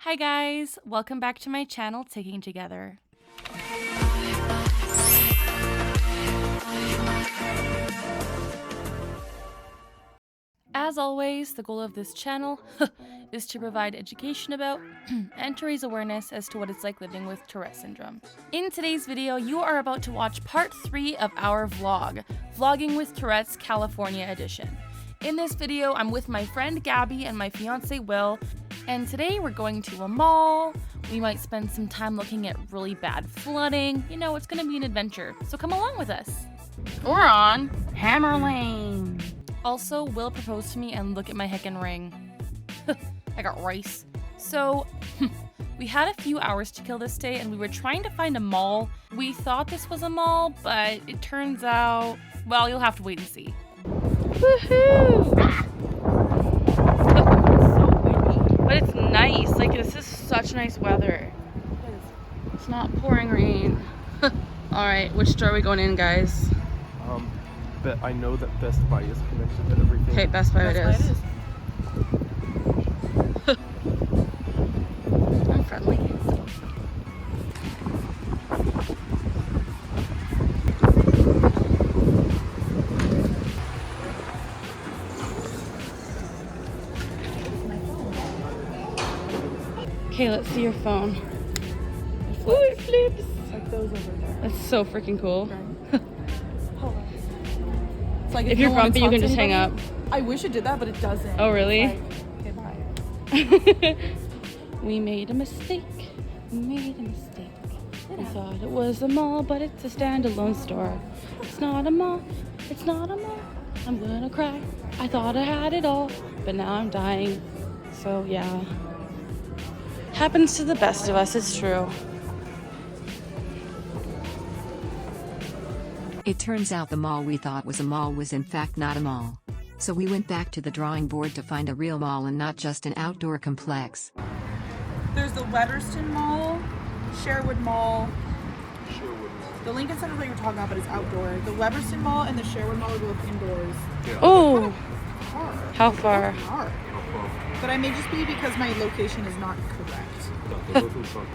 Hi guys, welcome back to my channel, Ticking Together. As always, the goal of this channel is to provide education about and to raise awareness as to what it's like living with Tourette Syndrome. In today's video, you are about to watch part 3 of our vlog, Vlogging with Tourette's California edition. In this video, I'm with my friend Gaby and my fiance Will, and today we're going to a mall. We might spend some time looking at really bad flooding. You know, it's gonna be an adventure, so come along with us. We're on Hammer Lane. Also, Will proposed to me and look at my heckin' ring. I got rice. So, we had a few hours to kill this day and we were trying to find a mall. We thought this was a mall, but it turns out, well, you'll have to wait and see. Woohoo! So windy. But it's nice. Like, this is such nice weather. It's not pouring rain. Alright, which store are we going in, guys? But I know that Best Buy is connected to everything. Okay, Best Buy it is. I'm friendly. Okay, let's see your phone. Ooh, it flips! Like those over there. That's so freaking cool. Right. It's like If you're grumpy, you can just hang up. I wish it did that, but it doesn't. Oh, really? It's like, okay, bye. We made a mistake. We made a mistake. We thought it was a mall, but it's a standalone store. It's not a mall. It's not a mall. I'm gonna cry. I thought I had it all, but now I'm dying. So yeah. Happens to the best of us, it's true. It turns out the mall we thought was a mall was in fact not a mall. So we went back to the drawing board to find a real mall and not just an outdoor complex. There's the Weatherston Mall, Sherwood Mall. Sherwood. The Lincoln Center that you're talking about, but it's outdoor. The Weatherston Mall and the Sherwood Mall are both indoors. Yeah. Oh, Far. how far? Far. But I may just be because my location is not correct. They're both in front.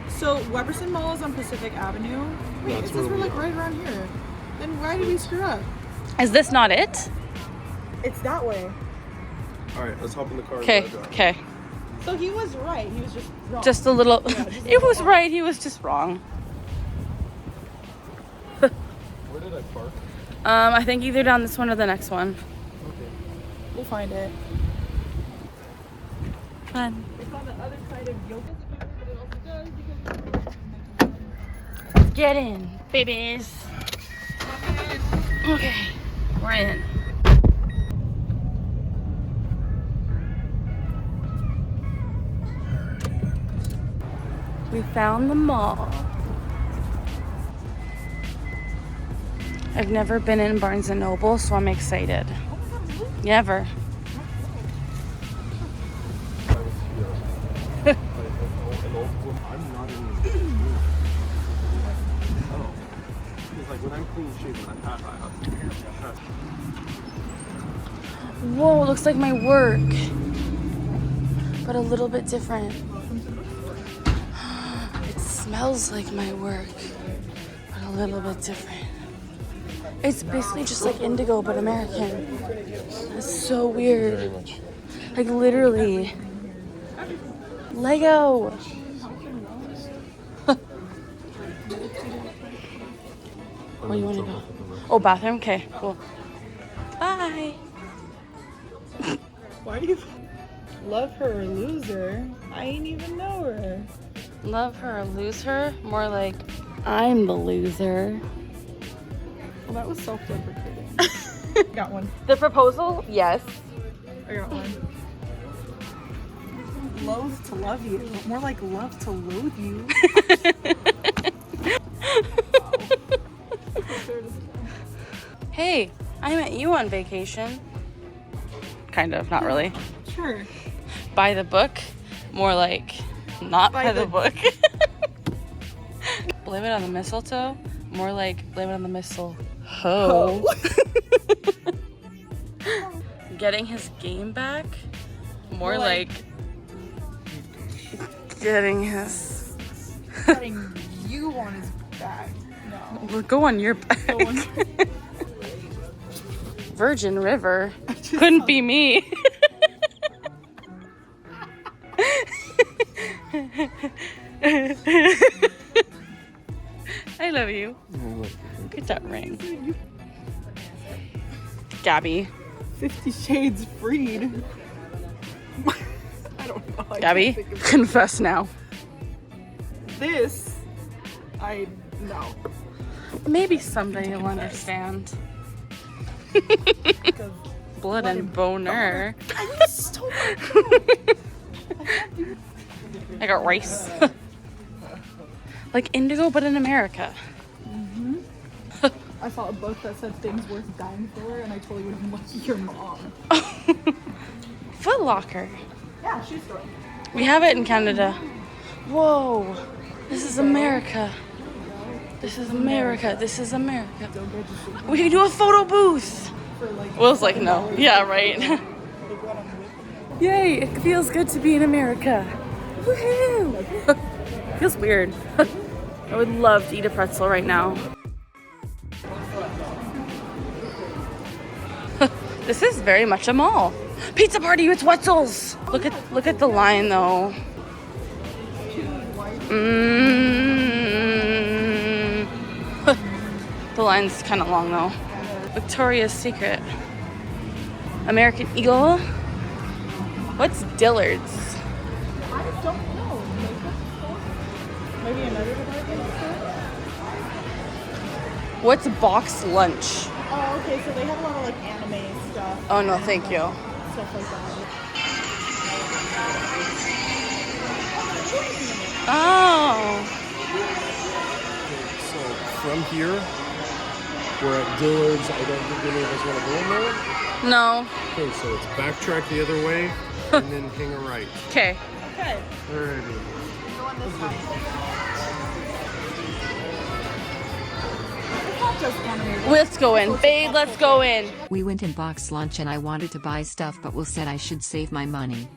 So Weatherston Mall is on Pacific Avenue. Wait, That's it says where we're we like are. right around here. Then why did we screw up? Is this not it? It's that way. Alright, let's hop in the car. Okay, and drive. okay. So he was right. He was just wrong. Just a little. Yeah, just a It was little right, he was just wrong. Where did I park? I think either down this one or the next one. Okay. We'll find it. Fun. It's on the other side of yoga. But it also does because Get in, babies. Okay, we're in. We found the mall. I've never been in Barnes & Noble, so I'm excited. Never. I was here. An old woman. I'm not in. Oh. It's like when I'm clean shaven, I'm not. Whoa, it looks like my work, but a little bit different. It smells like my work, but a little bit different. It's basically just like Indigo, but American. It's so weird. Very much. Like literally. Lego. Where do you want to go? Oh, bathroom? Okay, cool. Bye. why do you love her or lose her? I ain't even know her. Love her or lose her? More like, I'm the loser. Well, that was self-deprecating. Got one. The proposal? Yes. I got one. Loathe to love you. More like love to loathe you. Hey, I met you on vacation. Kind of, not really. Sure. By the book? More like, not by the book. Blame it on the mistletoe? More like, blame it on the mistletoe. Getting his game back? More like getting his. Putting you on his back. No. We'll go on your back. Go on. Virgin River. Couldn't be me. I love you. Look at that ring. Gaby. 50 Shades Freed. I don't know. I Gaby, can't think of confess now. this. I know. Maybe someday you'll understand. Blood and boner. I stole my phone. I got rice. Like indigo, but in America. I saw a book that said things worth dying for, and I totally would have been like, your mom. Foot Locker. Yeah, shoe store. We have it in Canada. Whoa. This is America. This is America. This is America. We can do a photo booth. For like, Will's like, no. Yeah, right. Yay, it feels good to be in America. Woohoo! Feels weird. I would love to eat a pretzel right now. This is very much a mall. Pizza party with Wetzels. Look at the line though. The line's kind of long though. Victoria's Secret. American Eagle. What's Dillard's? I don't know. Maybe another department store? What's Box Lunch? Oh, okay, so they have a lot of like anime stuff. Oh no, thank you. Stuff like that. Oh. So from here, we're at Dillard's. I don't think any of us want to go in there. No. Okay, so it's backtrack the other way and then hang a right. Okay. Okay. Alrighty. Go on this side. It's not just anime. Let's go in. Babe, let's go in. We went in box lunch and I wanted to buy stuff, but Will said I should save my money.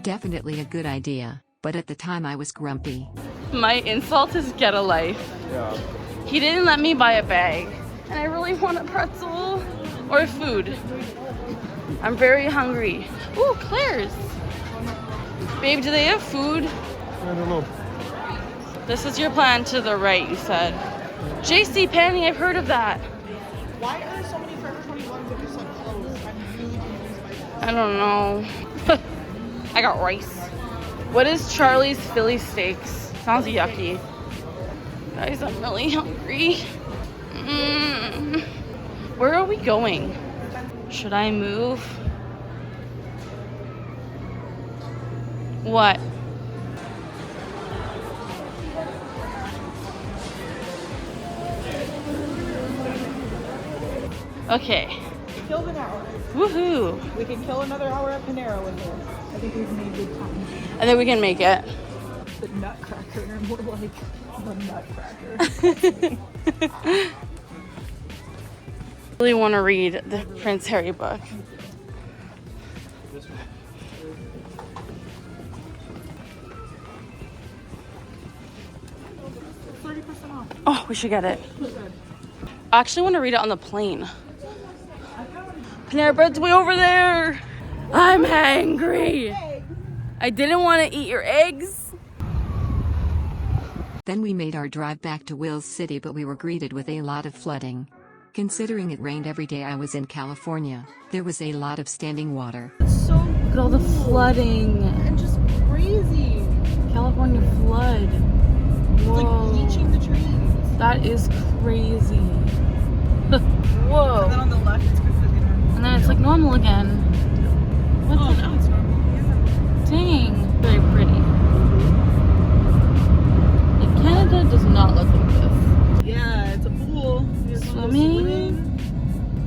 Definitely a good idea, but at the time I was grumpy. My insult is get a life. Yeah. He didn't let me buy a bag. And I really want a pretzel or food. I'm very hungry. Ooh, Claire's. Babe, do they have food? I don't know. This is your plan to the right, you said. JC Penney, I've heard of that. Why are there so many Forever 21s that are so close? I'm really confused by that. I don't know. I got rice. What is Charlie's Philly Steaks? Sounds yucky. Guys, I'm really hungry. Where are we going? Should I move? What? Okay. Killed an hour. Woohoo! We can kill another hour at Panera with this. I think we've made good time. And then we can make it. The Nutcracker, or more like the Nutcracker. Really want to read the Prince Harry book. Oh, we should get it. I actually want to read it on the plane. Panera Bread's way over there. I'm hangry. I didn't want to eat your eggs. Then we made our drive back to Will's City, but we were greeted with a lot of flooding. Considering it rained every day I was in California, there was a lot of standing water. So Look at all the flooding. and just crazy. California flood. It's like Whoa. bleaching the trees. That is crazy. Whoa. And then on the left, it's completely normal. And then it's like normal again. What Oh, the? now it's normal. Dang. Very pretty. Like Canada does not look like this. Yeah, it's a pool. You guys wanna go Swimming?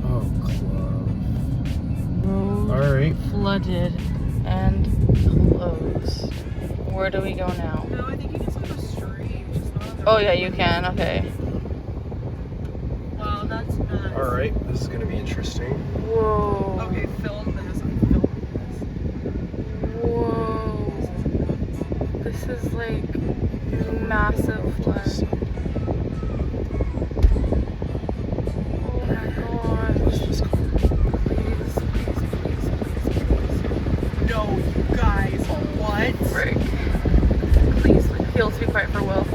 Oh, club. Road Alright. flooded and closed. Where do we go now? No, I think you can still go straight. Just not on the Oh yeah, you can. Okay. Wow, that's nuts. Alright, this is gonna be interesting. Whoa. Okay, film this. I'm filming this. Whoa. This is like massive flood. Oh my god. Please. No, you guys, what? Frick. Please, He'll be quiet for Will.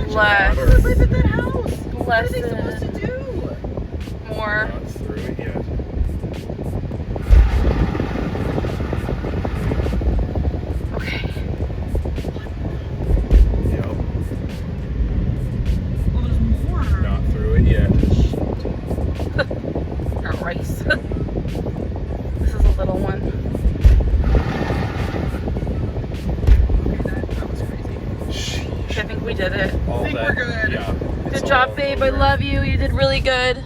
Bless. Live at that house. What are they Blessed. supposed to do? More. Not through it yet. Okay. Yep. Oh, there's more. Not through it yet. Not rice. This is a little one. That was crazy. I think we did it. All think that, we're good. Yeah. it's Good job, all babe. I over. love you. You did really good.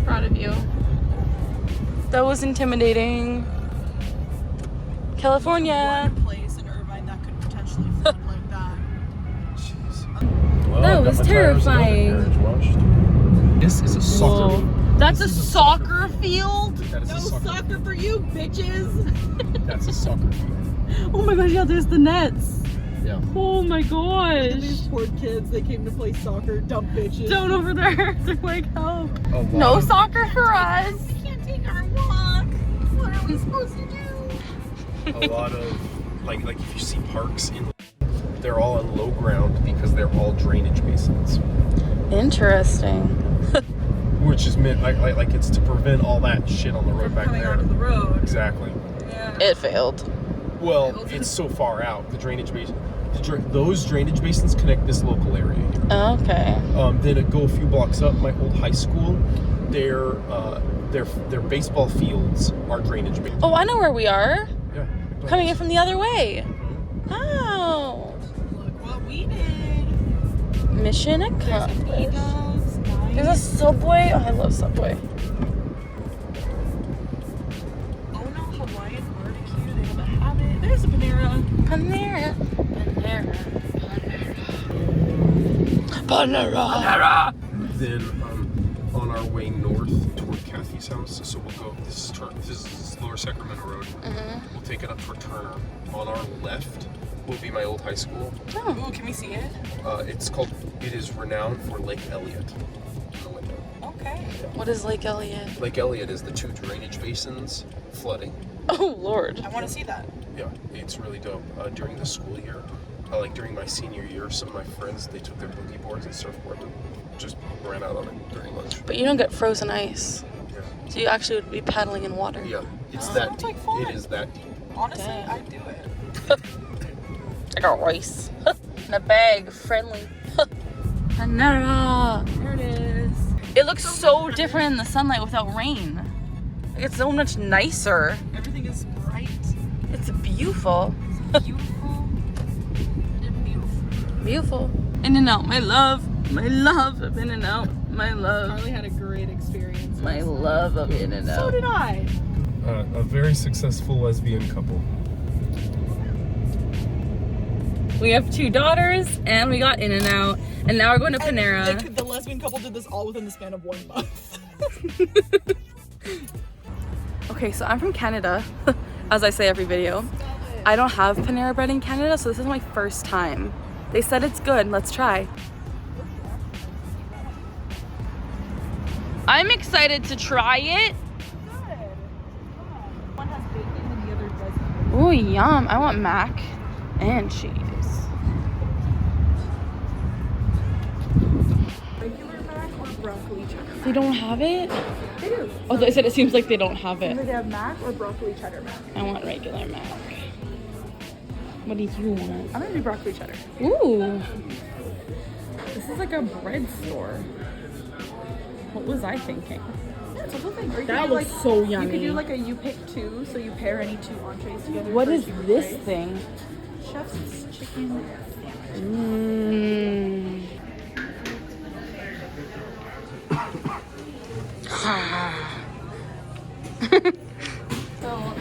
Proud of you. That was intimidating. California. One place in Irvine that could potentially flood like that. Jeez. That I got was my tires and terrifying. undercarriage washed. This is a soccer. Whoa. That's a This is soccer field? That is No a soccer. soccer for you, bitches. That's a soccer field. Oh my gosh, yeah, there's the nets. Yeah. Oh my These gosh. poor kids, they came to play soccer, dumb bitches. Down over there. They're like, help. A lot No of- soccer for us. We can't take our walk. What are we supposed to do? a lot of like if you see parks in, they're all on low ground because they're all drainage basins, Interesting. which is meant like it's to prevent all that shit on the road back Coming there. onto the road. Exactly. Yeah. It failed. Well, it's so far out. The drainage basin, those drainage basins connect this local area. Okay. Then go a few blocks up, my old high school, their baseball fields are drainage basins. Oh, I know where we are. Yeah. Coming in from the other way. Oh. Look what we did. Mission There's accomplished. Amigos, There's a nice. Subway. Oh, I love Subway. Oh no, Hawaiian barbecue. They have a habit. There's a Panera. Panera. Panera. Then on our way north toward Kathy's house, so we'll go. This is Lower Sacramento Road. We'll take it up toward Turner. On our left will be my old high school. Ooh, can we see it? It is renowned for Lake Elliott. In the window. Okay. What is Lake Elliott? Lake Elliott is the two drainage basins flooding. Oh, Lord. I want to see that. Yeah, it's really dope. During the school year, like during my senior year, some of my friends, they took their boogie boards and surfboard and just ran out on it during lunch. But you don't get frozen ice. Yeah, So you actually would be paddling in water. yeah, it's Oh, that sounds deep. like fun. It is that deep. Honestly, Dang. I'd do it. I got rice. In a bag, friendly. Panera. There it is. It looks so different in the sunlight without rain. Like, it's so much nicer. Everything is bright, It's beautiful. beautiful, and beautiful. Beautiful. In-N-Out, my love. My love of In-N-Out. My love. Carly had a great experience. My love of In-N-Out. So did I. A very successful lesbian couple. We have 2 daughters, and we got In-N-Out, and now we're going to Panera. The lesbian couple did this all within the span of 1 month. Okay, so I'm from Canada, as I say every video. I don't have Panera bread in Canada, so this is my first time. They said it's good. Let's try. I'm excited to try it. One has bacon and the other doesn't. Oh, yum. I want mac and cheese. Regular mac or broccoli cheddar? They don't have it? They do. Oh, they said it seems like they don't have Either it. they have mac or broccoli cheddar mac. I want regular mac. What do you want? I'm gonna do broccoli cheddar. Ooh. This is like a bread store. What was I thinking? Yeah, it's a whole thing. Or you That could do, looks so You could do yummy. like a you pick 2, so you pair any 2 entrees together. What for is 2 this price. thing? Chef's chicken. Mmm. So,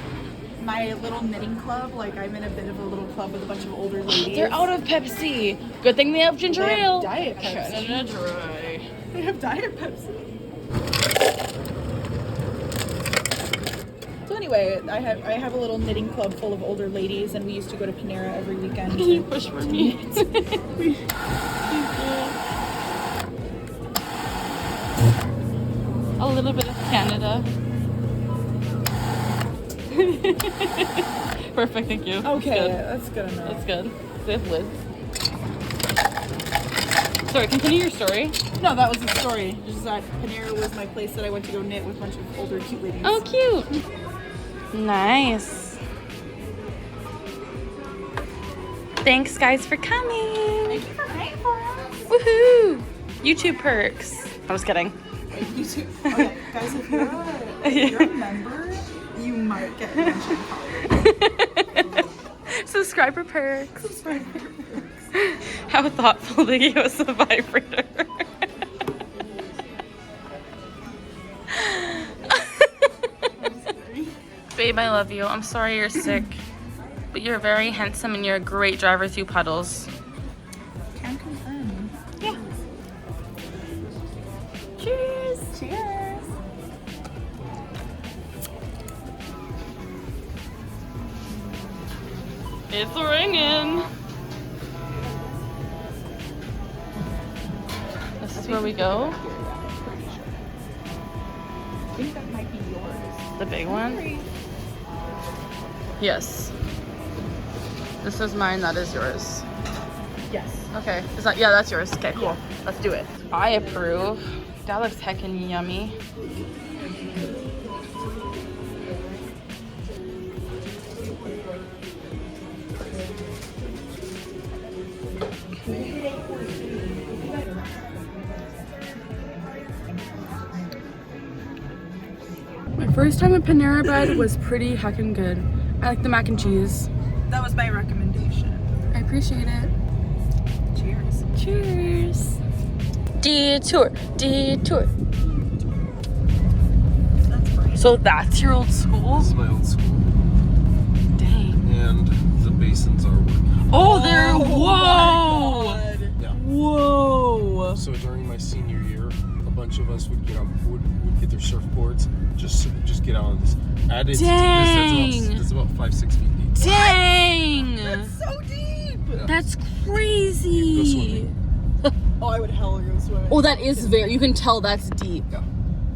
my little knitting club, like I'm in a bit of a little club with a bunch of older ladies. They're out of Pepsi. Good thing they have ginger They have ale. Diet Pepsi. Canada Dry. They have Diet Pepsi. anyway, I have a little knitting club full of older ladies, and we used to go to Panera every weekend. Can you push for me? A little bit of Canada. Perfect, thank you. Okay, that's good enough. That's good. They have lids. Sorry, continue your story. No, that was the story. Just that Panera was my place that I went to go knit with a bunch of older cute ladies. Oh, cute. Nice. Thanks, guys, for coming. Thank you for paying for us. Woohoo! YouTube perks. I was kidding. You too. Okay, guys, if you're a member, you might get mentioned. Subscriber perks. How thoughtful they gave us a vibrator. Babe, I love you. I'm sorry you're sick, but you're very handsome and you're a great driver through puddles. Can confirm. Yeah. Cheers. Cheers. It's ringing. This is where we go. I think that might be yours. The big one? Yes. This is mine, that is yours. Yes. Okay. Is that, yeah, that's yours. Okay, cool. Let's do it. I approve. That looks heckin' yummy. My first time at Panera Bread was pretty heckin' good. I like the mac and cheese. That was my recommendation. I appreciate it. Cheers. Cheers. Detour. That's great. So that's your old school? This is my old school. Dang. And the basins are working. Oh, they're, whoa! Yeah. Whoa! So during my senior year, a bunch of us would get get their surfboards, just get out on this. At its deepest, it's about 5-6 feet deep. Dang! That's so deep. Yeah. That's Go crazy. swimming. Oh, I would hell go swimming. Oh, that is very, you can tell that's deep. Yeah.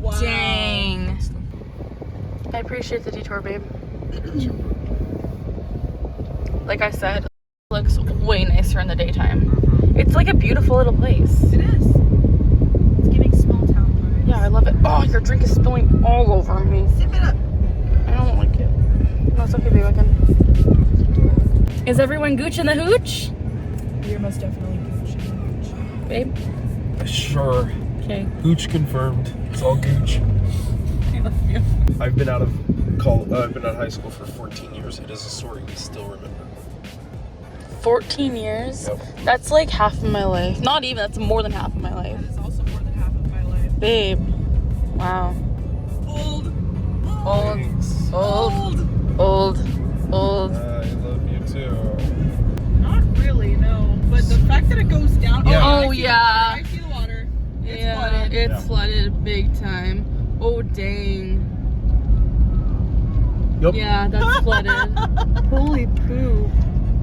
Wow. Dang. I appreciate the detour, babe. Like I said, it looks way nicer in the daytime. It's like a beautiful little place. It is. It's giving small town vibes. Yeah, I love it. Oh, your drink is spilling all over me. Sip it up. I don't like it. No, it's okay, babe. I can. Is everyone gooch in the hooch? You're most definitely gooch. Babe? Sure. Okay. Gooch confirmed. It's all gooch. I love you. I've been out of high school for 14 years. It is a story we still remember. 14 years? Yep. That's like half of my life. Not even, that's more than half of my life. That is also more than half of my life. Babe. Wow. Old. Thanks. Old. I love you too. Not really, no. But the fact that it goes down. Yeah. Oh, I see yeah. I see the water. It's Yeah, flooded. it's Yeah. flooded big time. Oh, dang. Yep. Yeah, that's flooded. Holy poo.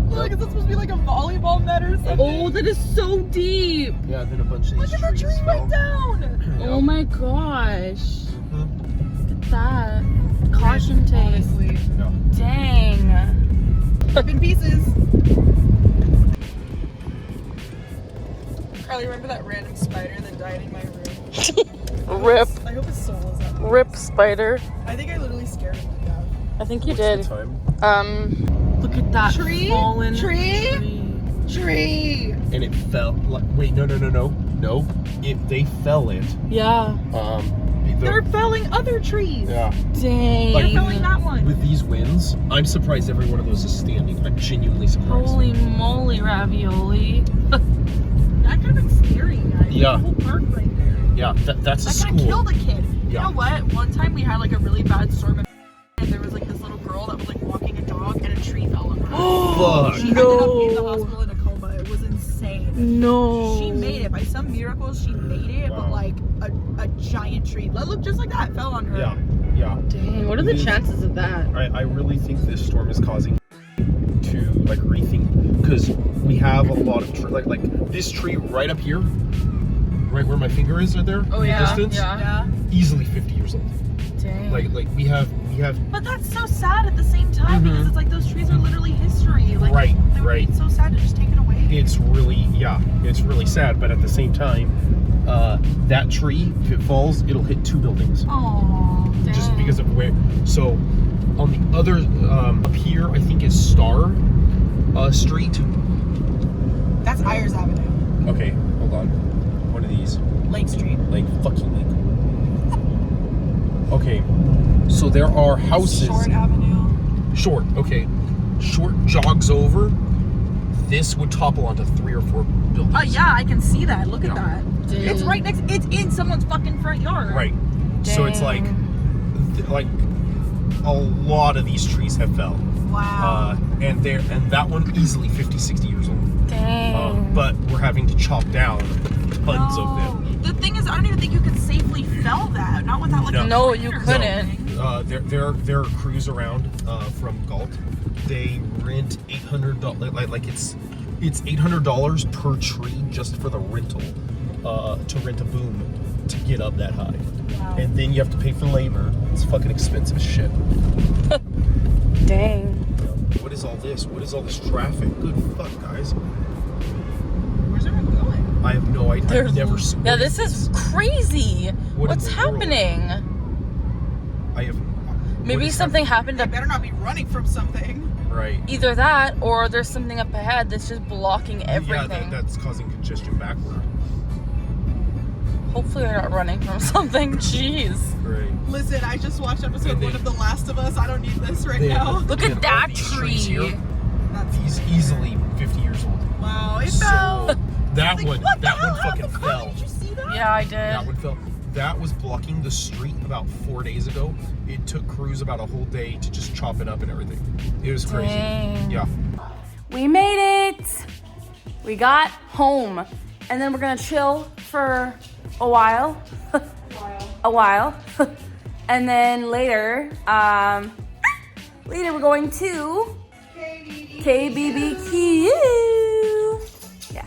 Look, is that supposed to be like a volleyball net or something? Oh, that is so deep. Yeah, then a bunch of Look these at that trees tree fell. went down. Oh my gosh. Mhm. Look at that. Caution tape. Honestly. Yeah. Dang. Up in pieces. Carly, remember that random spider that died in my room? Rip. I hope his soul is up. Rip spider. I think I literally scared him to death. I think you What's did. the time? Look at that Tree? fallen Tree? Tree. And it fell. Wait, no. They fell it. Yeah. They're felling other trees. Yeah. Dang. They're felling that one. With these winds, I'm surprised every one of those is standing. I'm genuinely surprised. Holy moly, ravioli. That could have been scary, guys. Yeah. The whole park right there. Yeah, that's a I could have school. killed a kid. You Yeah. know what? One time we had like a really bad storm and there was like this little girl that was like walking a dog and a tree fell on her. Fuck. She ended up in the hospital in a coma. It was insane. No. She made it. By some miracle, she made it, but Wow. like a giant tree that looked just like that fell on her. Yeah. Yeah. Dang, what are the chances of that? I really think this storm is causing to like rethink, because we have a lot of like this tree right up here, right where my finger is right there. Oh, in yeah, the distance, Yeah. easily 50 years old. Dang. Like we have. But that's so sad at the same time because it's like those trees are literally history. Like, Right, It would right. be so sad to just take it away. It's really sad, but at the same time, that tree, if it falls, it'll hit 2 buildings. Oh, Just because of where. So on the other up here, I think is Star Street. That's Ayers Avenue, Okay, hold on. One of these. Lake Street. Like fucking Lake. Okay, so there are houses. Short Avenue. Short, okay. Short jogs over. This would topple onto 3 or 4 buildings. Oh yeah, I can see that. Look at Yeah. that. It's right next. It's in someone's fucking front yard. Right. So it's like a lot of these trees have fell. Wow. And that one easily 50, 60 years old. Dang. But we're having to chop down tons of them. The thing is, I don't even think you could safely fell that. Not without like a No, crane you or couldn't. something. There are crews around from Galt. They rent $800. Like it's $800 per tree just for the rental to rent a boom to get up that high. Wow. And then you have to pay for labor. It's fucking expensive as shit. Dang. What is all this? What is all this traffic? Good fuck, guys. Where's everyone going? I have no idea. I've never seen. Yeah, this is crazy. What in What's the world? happening? I have. Maybe what is something happening? happened They better not be running from something. Right. Either that or there's something up ahead that's just blocking everything. Yeah, that's causing congestion backward. Hopefully they're not running from something. Jeez. Right. Listen, I just watched episode And 1 of The Last of Us. I don't need this right now. Look at all that these trees tree. here, That's he's easily 50 years old. wow. It So fell. that Like, one, what the that hell one out of fucking the car? fell. Did you see that? Yeah, I did. That one fell. That was blocking the street about 4 days ago. It took crews about a whole day to just chop it up and everything. It was crazy. Dang. Yeah. We made it. We got home. And then we're gonna chill for a while. A while. And then later we're going to KBBQ. Yeah.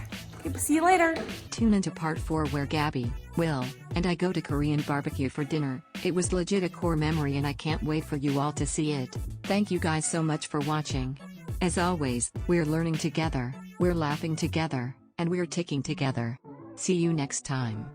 See you later. Tune into part 4 where Gabby, Will, and I go to Korean barbecue for dinner. It was legit a core memory and I can't wait for you all to see it. Thank you guys so much for watching. As always, we're learning together, we're laughing together, and we're ticking together. See you next time.